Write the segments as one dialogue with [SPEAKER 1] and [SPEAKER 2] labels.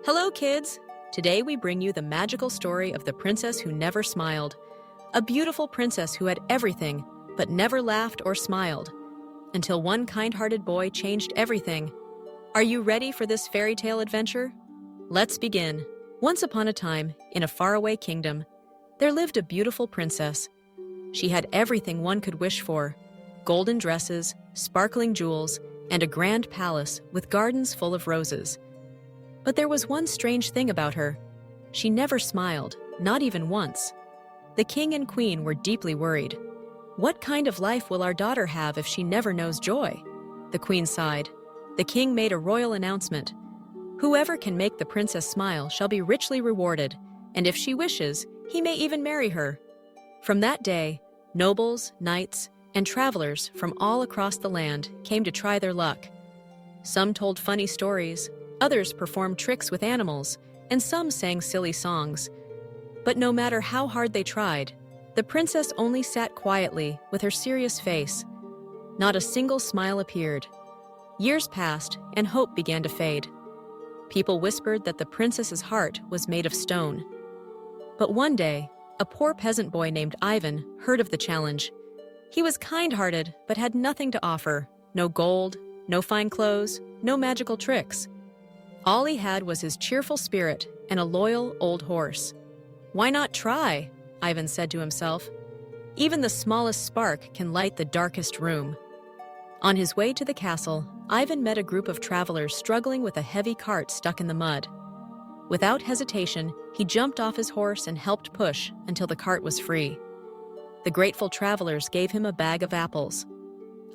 [SPEAKER 1] Hello, kids! Today we bring you the magical story of the princess who never smiled. A beautiful princess who had everything, but never laughed or smiled. Until one kind-hearted boy changed everything. Are you ready for this fairy tale adventure? Let's begin. Once upon a time, in a faraway kingdom, there lived a beautiful princess. She had everything one could wish for: golden dresses, sparkling jewels, and a grand palace with gardens full of roses. But there was one strange thing about her. She never smiled, not even once. The king and queen were deeply worried. What kind of life will our daughter have if she never knows joy? The queen sighed. The king made a royal announcement. Whoever can make the princess smile shall be richly rewarded, and if she wishes, he may even marry her. From that day, nobles, knights, and travelers from all across the land came to try their luck. Some told funny stories, others performed tricks with animals, and some sang silly songs. But no matter how hard they tried, the princess only sat quietly with her serious face. Not a single smile appeared. Years passed, and hope began to fade. People whispered that the princess's heart was made of stone. But one day, a poor peasant boy named Ivan heard of the challenge. He was kind-hearted, but had nothing to offer. No gold, no fine clothes, no magical tricks. All he had was his cheerful spirit and a loyal old horse. "Why not try?" Ivan said to himself. "Even the smallest spark can light the darkest room." On his way to the castle, Ivan met a group of travelers struggling with a heavy cart stuck in the mud. Without hesitation, he jumped off his horse and helped push until the cart was free. The grateful travelers gave him a bag of apples.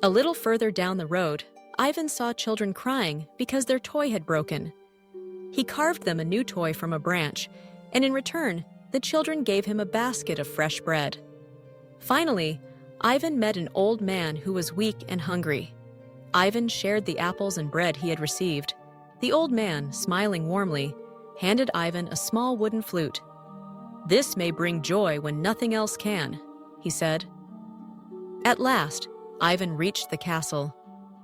[SPEAKER 1] A little further down the road, Ivan saw children crying because their toy had broken. He carved them a new toy from a branch, and in return, the children gave him a basket of fresh bread. Finally, Ivan met an old man who was weak and hungry. Ivan shared the apples and bread he had received. The old man, smiling warmly, handed Ivan a small wooden flute. "This may bring joy when nothing else can," he said. At last, Ivan reached the castle.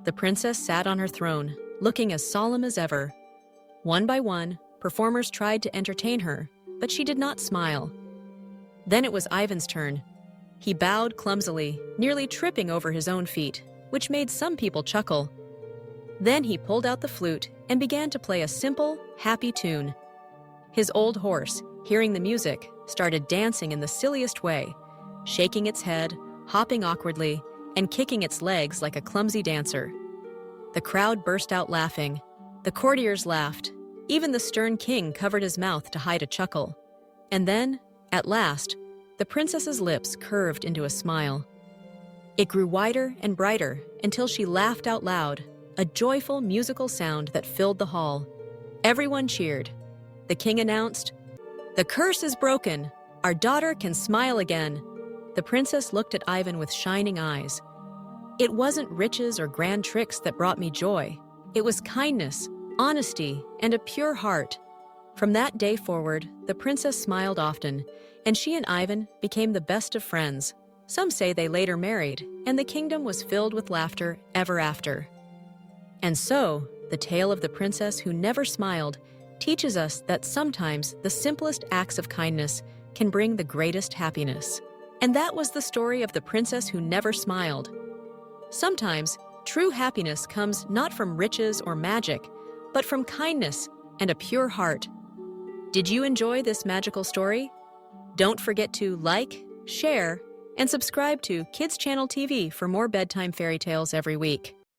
[SPEAKER 1] The princess sat on her throne, looking as solemn as ever. One by one, performers tried to entertain her, but she did not smile. Then it was Ivan's turn. He bowed clumsily, nearly tripping over his own feet, which made some people chuckle. Then he pulled out the flute and began to play a simple, happy tune. His old horse, hearing the music, started dancing in the silliest way, shaking its head, hopping awkwardly, and kicking its legs like a clumsy dancer. The crowd burst out laughing. The courtiers laughed. Even the stern king covered his mouth to hide a chuckle. And then, at last, the princess's lips curved into a smile. It grew wider and brighter until she laughed out loud, a joyful musical sound that filled the hall. Everyone cheered. The king announced, "The curse is broken. Our daughter can smile again." The princess looked at Ivan with shining eyes. "It wasn't riches or grand tricks that brought me joy. It was kindness, honesty, and a pure heart." From that day forward, the princess smiled often, and she and Ivan became the best of friends. Some say they later married, and the kingdom was filled with laughter ever after. And so, the tale of the princess who never smiled teaches us that sometimes the simplest acts of kindness can bring the greatest happiness. And that was the story of the princess who never smiled. Sometimes, true happiness comes not from riches or magic, but from kindness and a pure heart. Did you enjoy this magical story? Don't forget to like, share, and subscribe to Kids Channel TV for more bedtime fairy tales every week.